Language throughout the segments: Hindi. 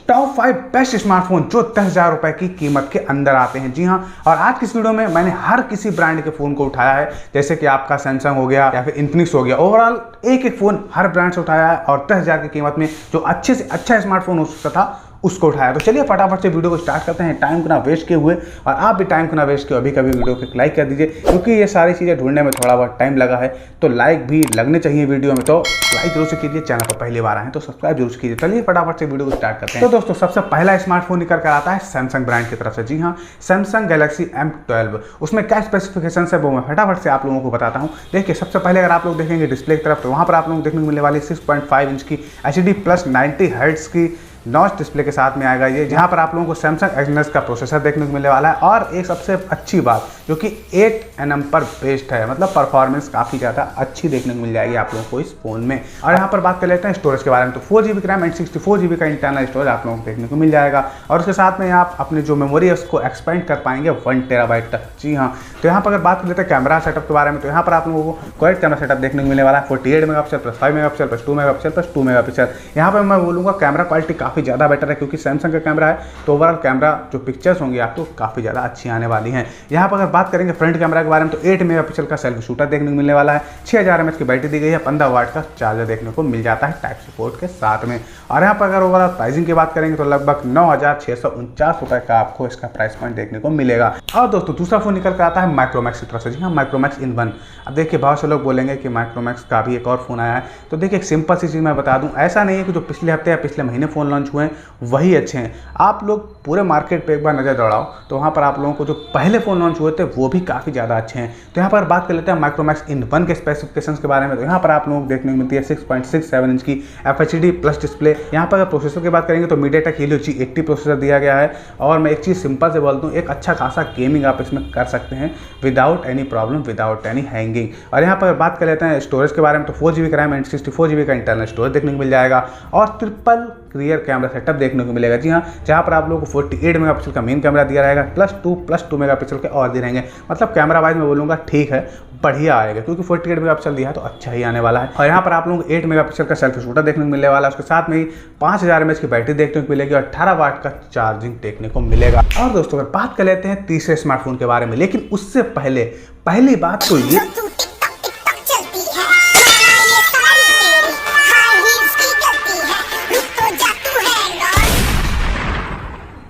टॉप 5 बेस्ट स्मार्टफोन जो 10,000 रुपए की कीमत के अंदर आते हैं। जी हाँ, और आज की इस वीडियो में मैंने हर किसी ब्रांड के फ़ोन को उठाया है, जैसे कि आपका सैमसंग हो गया या फिर इन्फिनिक्स हो गया। ओवरऑल एक एक फ़ोन हर ब्रांड से उठाया है और 10,000 की कीमत में जो अच्छे से अच्छा स्मार्टफोन हो सकता था उसको उठाया। तो चलिए फटाफट से वीडियो को स्टार्ट करते हैं, टाइम को ना वेस्ट किए हुए। और आप भी टाइम को ना वेस्ट किए, अभी कभी वीडियो को लाइक कर दीजिए, क्योंकि ये सारी चीज़ें ढूंढने में थोड़ा बहुत टाइम लगा है, तो लाइक भी लगने चाहिए वीडियो में। तो लाइक जरूर से कीजिए, चैनल पर पहली बार आए तो सब्सक्राइब जरूर से कीजिए। चलिए फटाफट से वीडियो को स्टार्ट करते हैं। तो दोस्तों सबसे पहला स्मार्टफोन निकल कर आता है सैमसंग ब्रांड की तरफ से। जी हाँ, सैमसंग गैलेक्सी M12। उसमें क्या स्पेसिफिकेशन है वो मैं फटाफट से आप लोगों को बताता हूँ। देखिए, सबसे पहले अगर आप लोग देखेंगे डिस्प्ले की तरफ, तो वहाँ पर आप लोगों को देखने को मिलने वाली 6.5 इंच की HD+90 Hz की नॉच डिस्प्ले के साथ में आएगा ये, जहां पर आप लोगों को सैमसंग एnynes का प्रोसेसर देखने को मिलने वाला है। और एक सबसे अच्छी बात जो कि 8nm पर बेस्ड है, मतलब परफॉर्मेंस काफ़ी ज़्यादा अच्छी देखने को मिल जाएगी आप लोगों को इस फोन में। और यहाँ पर बात कर लेते हैं स्टोरेज के बारे में, तो 4GB की रैम एंड 64GB का इंटरनल स्टोरेज आप लोगों को देखने को मिल जाएगा। और उसके साथ में आप अपनी जो मेमोरी है उसको एक्सपेंड कर पाएंगे 1 TB तक। जी हाँ, तो यहाँ पर अगर बात कर लेते हैं कैमरा सेटअप के बारे में, तो यहाँ पर आप लोगों को क्वाड कैमरा सेटअप देखने को मिलने वाला है। 48 megapixel plus 5 megapixel plus 2 megapixel plus 2 megapixel. यहाँ पर मैं बोलूँगा कैमरा क्वालिटी काफ़ी ज़्यादा बेटर है, क्योंकि सैमसंग का कैमरा है तो ओवरऑल कैमरा जो पिक्चर्स होंगी आपको काफ़ी ज़्यादा अच्छी आने वाली हैं। यहाँ पर अगर बात करेंगे फ्रंट कैमरा के बारे में, तो 8 मेगापिक्सल का सेल्फी शूटर देखने को मिलने वाला है। 6000 mAh की बैटरी दी गई है, 15 वाट का चार्जर देखने को मिल जाता है टाइप सी पोर्ट के साथ में। और यहाँ पर अगर ओवरऑल प्राइसिंग की बात करेंगे तो लगभग 9,649 रुपये का आपको इसका प्राइस पॉइंट देखने को मिलेगा। और दोस्तों दूसरा फोन निकल कर आता है माइक्रोमैक्स की तरफ से। जी हाँ, माइक्रोमैक्स इन I। अब देखिए, बहुत से लोग बोलेंगे कि माइक्रोमैक्स का भी एक और फोन आया है, तो देखिए एक सिंपल सी चीज़ मैं बता दूँ, ऐसा नहीं है कि जो पिछले हफ्ते या पिछले महीने फ़ोन लॉन्च हुए हैं वही अच्छे हैं। आप लोग पूरे मार्केट पे एक बार नज़र दौड़ाओ तो वहाँ पर आप लोगों को जो पहले फ़ोन लॉन्च हुए थे वो भी काफ़ी ज़्यादा अच्छे हैं। तो यहाँ पर बात कर लेते हैं माइक्रोमैक्स इन I के स्पेसिफिकेशंस के बारे में, तो यहाँ पर आप लोगों को देखने को मिलती है 6.67 इंच की FHD प्लस डिस्प्ले। यहाँ पर अगर प्रोसेसर की बात करेंगे तो मीडियाटेक हेलियो G80 प्रोसेसर दिया गया है। और मैं एक चीज़ सिंपल से बोल दूँ, एक अच्छा खासा गेमिंग आप इसमें कर सकते हैं without any problem, without any hanging. और यहाँ पर बात कर लेते हैं स्टोरेज के बारे में, तो 4GB का रैम एंड 64GB का इंटरनल स्टोरेज देखने को मिल जाएगा। और ट्रिपल रियर कैमरा सेटअप देखने को मिलेगा। जी हाँ, जहाँ पर आप लोगों को 48 मेगापिक्सल का मेन कैमरा दिया रहेगा, प्लस 2 मेगापिक्सल के और दिए रहेंगे। मतलब कैमरा वाइज मैं बोलूँगा ठीक है, बढ़िया आएगा, क्योंकि 48 मेगापिक्सल दिया है तो अच्छा ही आने वाला है। और यहाँ पर आप लोगों को 8 मेगापिक्सल का सेल्फी शूटर देखने को मिलने वाला है। उसके साथ में ही 5000 mAh की बैटरी देखने को मिलेगी और 18 वाट का चार्जिंग देखने को मिलेगा। और दोस्तों अगर बात कर लेते हैं तीसरे स्मार्टफोन के बारे में, लेकिन उससे पहली बात तो ये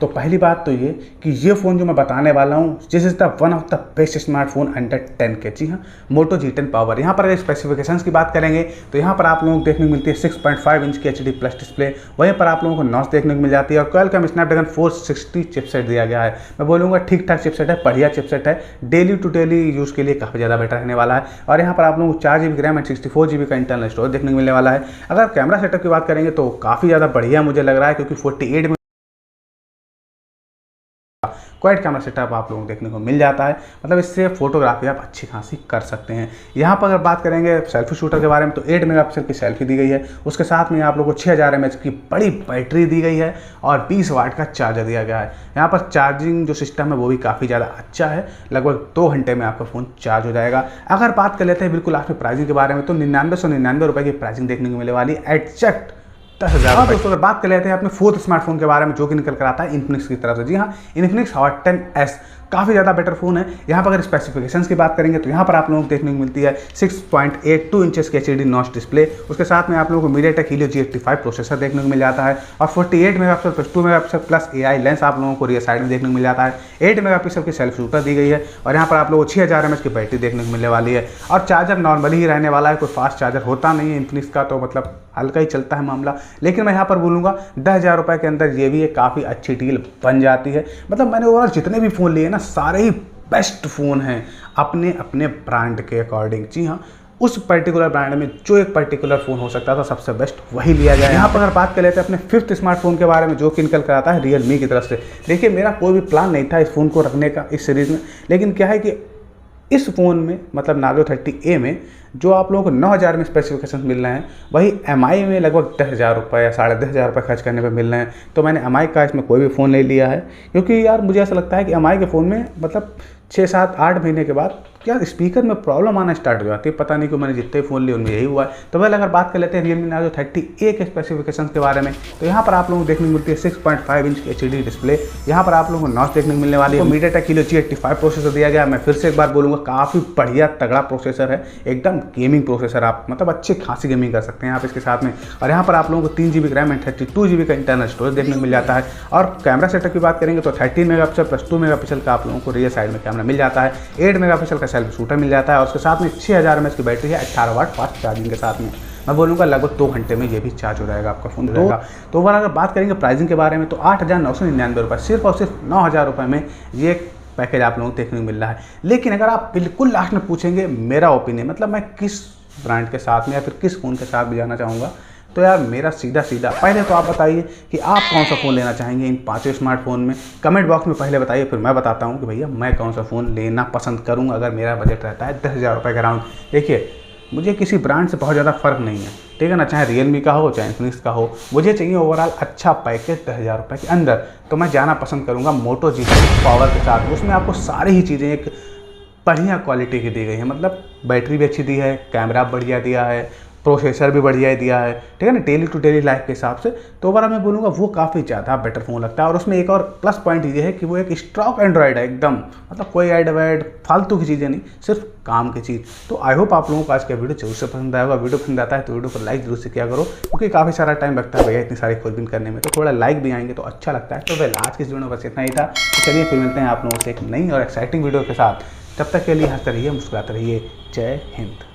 पहली बात तो ये कि ये फ़ोन जो मैं बताने वाला हूँ, this is the one of the best smartphone under 10K। जी हाँ, मोटो G10 पावर। यहाँ पर अगर स्पेसिफिकेशंस की बात करेंगे तो यहाँ पर आप लोगों को देखने को मिलती है 6.5 इंच की HD+ डिस्प्ले। वहीं पर आप लोगों को नॉच देखने को मिल जाती है और क्वालकॉम स्नैपड्रैगन 460 चिपसेट दिया गया है। मैं बोलूँगा ठीक ठाक चिपसेट है, बढ़िया चिपसेट है, डेली टू डेली यूज़ के लिए काफ़ी ज़्यादा बेटर रहने वाला है। और यहाँ पर आप लोगों को 4GB रैम एंड 64GB का इंटरनल स्टोरेज देखने को मिलने वाला है। अगर कैमरा सेटअप की बात करेंगे तो काफ़ी ज़्यादा बढ़िया मुझे लग रहा है, क्योंकि 48 क्वाड कैमरा सेटअप आप लोगों को देखने को मिल जाता है। मतलब इससे फोटोग्राफी आप अच्छी खासी कर सकते हैं। यहाँ पर अगर बात करेंगे सेल्फी शूटर के बारे में, तो 8 मेगापिक्सल की सेल्फी दी गई है। उसके साथ में आप लोगों को 6000 mAh की बड़ी बैटरी दी गई है और 20 वाट का चार्जर दिया गया है। यहाँ पर चार्जिंग जो सिस्टम है वो भी काफ़ी ज़्यादा अच्छा है, लगभग 2 घंटे में आपका फ़ोन चार्ज हो जाएगा। अगर बात कर लेते हैं बिल्कुल लास्ट में प्राइसिंग के बारे में, तो 9999 रुपये की प्राइसिंग देखने को मिलने वाली एग्जैक्ट 10,000। दोस्तों अगर बात कर लेते हैं अपने फोर्थ स्मार्टफोन के बारे में, जो कि निकल कर आता है इन्फिनिक्स की तरफ से। जी हाँ, इन्फिनिक्स HOT 10S काफ़ी ज़्यादा बेटर फ़ोन है। यहाँ पर अगर स्पेसिफिकेशंस की बात करेंगे तो यहाँ पर आप लोगों को देखने को मिलती है 6.82 इंचेस की HD नॉच डिस्प्ले। उसके साथ में आप लोगों को मीडियाटेक हेलियो G85 प्रोसेसर देखने को मिल जाता है और 48 megapixel plus 2 megapixel plus AI lens आप लोगों को रियर साइड में देखने को मिल जाता है। 8 मेगापिक्सल की सेल्फी शूटर दी गई है और यहाँ पर आप लोगों को 6000 mAh की बैटरी देखने को मिलने वाली है। और चार्जर नॉर्मली ही रहने वाला है, कोई फास्ट चार्जर होता नहीं है इन्फिनिक्स का, तो मतलब हल्का ही चलता है मामला। लेकिन मैं यहाँ पर बोलूँगा 10,000 रुपये के अंदर ये भी एक काफ़ी अच्छी डील बन जाती है। मतलब मैंने ओवरऑल जितने भी फ़ोन लिए ना, सारे ही बेस्ट फ़ोन हैं अपने अपने ब्रांड के अकॉर्डिंग। जी हाँ, उस पर्टिकुलर ब्रांड में जो एक पर्टिकुलर फ़ोन हो सकता था सबसे बेस्ट वही लिया जाए। यहाँ पर अगर बात कर लेते हैं अपने फिफ्थ स्मार्टफोन के बारे में, जो कि निकल कर आता है Realme की तरफ से। देखिए, मेरा कोई भी प्लान नहीं था इस फ़ोन को रखने का इस सीरीज़ में, लेकिन क्या है कि इस फ़ोन में मतलब narzo 30A में जो आप लोगों को 9,000 में स्पेसिफिकेशन मिल रहे हैं, वही MI में लगभग 10,000 रुपये या 10,500 रुपये खर्च करने पे मिल रहे हैं। तो मैंने MI का इसमें कोई भी फ़ोन नहीं लिया है, क्योंकि यार मुझे ऐसा लगता है कि MI के फ़ोन में मतलब 6, 7, 8 महीने के बाद क्या स्पीकर में प्रॉब्लम आना स्टार्ट हो जाती है। पता नहीं क्यों, मैंने जितने फ़ोन लिए उनमें यही हुआ है। तो पहले अगर बात कर लेते हैं Realme Narzo 30A के स्पेसिफिकेशन के बारे में, तो यहाँ पर आप लोगों को देखने को मिलती है 6.5 इंच की HD डिस्प्ले। यहाँ पर आप लोगों को नॉच देखने को मिलने वाली है। Mediatek Helio G85 प्रोसेसर दिया गया है। मैं फिर से एक बार बोलूँगा, काफ़ी बढ़िया तगड़ा प्रोसेसर है, एकदम गेमिंग प्रोसेसर। आप मतलब अच्छी खासी गेमिंग कर सकते हैं आप इसके साथ में। और यहाँ पर आप लोगों को 3 GB रैम एंड 32 GB का इंटरनल स्टोरेज देखने को मिल जाता है। और कैमरा सेटअप की बात करेंगे तो 13 मेगापिक्सल प्लस 2 मेगापिक्सल का आप लोगों को रियर साइड में कैमरा मिल जाता है। 8 मेगापिक्सल का सेल्फी शूटर मिल जाता है और उसके साथ में 6000 mAh की बैटरी है 18 वाट फास्ट चार्जिंग के साथ में। मैं बोलूँगा लगभग 2 घंटे में ये भी चार्ज हो जाएगा आपका फ़ोन। तो ओवरऑल अगर बात करेंगे प्राइसिंग के बारे में, तो 8,999 रुपये, सिर्फ और सिर्फ 9,000 रुपये में ये पैकेज आप लोगों को देखने को मिल रहा है। लेकिन अगर आप बिल्कुल लास्ट में पूछेंगे मेरा ओपिनियन, मतलब मैं किस ब्रांड के साथ में या फिर किस फ़ोन के साथ भी जाना चाहूँगा, तो यार मेरा सीधा पहले तो आप बताइए कि आप कौन सा फ़ोन लेना चाहेंगे इन 5 स्मार्टफोन में। कमेंट बॉक्स में पहले बताइए, फिर मैं बताता हूँ कि भैया मैं कौन सा फ़ोन लेना पसंद करूँगा अगर मेरा बजट रहता है 10,000 रुपये के अराउंड। देखिए, मुझे किसी ब्रांड से बहुत ज़्यादा फ़र्क नहीं है, ठीक है ना, चाहे Realme का हो चाहे Infinix का हो। मुझे चाहिए ओवरऑल अच्छा पैकेज 10,000 रुपये के अंदर। तो मैं जाना पसंद करूँगा Moto G10 पावर के साथ। उसमें आपको सारी ही चीज़ें एक बढ़िया क्वालिटी की दी गई है, मतलब बैटरी भी अच्छी दी है, कैमरा बढ़िया दिया है, प्रोसेसर भी बढ़िया ही दिया है, ठीक है ना, डेली टू डेली लाइफ के हिसाब से। तो ओवरऑल मैं बोलूँगा वो काफ़ी ज़्यादा बेटर फ़ोन लगता है। और उसमें एक और प्लस पॉइंट ये है कि वो एक स्टॉक एंड्रॉयड है एकदम, मतलब कोई ऐड वैड फालतू की चीज़ें नहीं, सिर्फ काम की चीज़। तो आई होप आप लोगों को आज का वीडियो जरूर से पसंद आएगा। वीडियो पसंद आता है तो वीडियो को लाइक जरूर से किया करो, क्योंकि काफ़ी सारा टाइम लगता है भैया इतनी सारी खोजबीन करने में, तो थोड़ा लाइक भी आएंगे तो अच्छा लगता है। तो वेल, आज की इस वीडियो में बस इतना ही था। तो चलिए फिर मिलते हैं आप लोगों से एक नई और एक्साइटिंग वीडियो के साथ। तब तक के लिए हंसते रहिए, मुस्कुराते रहिए। जय हिंद।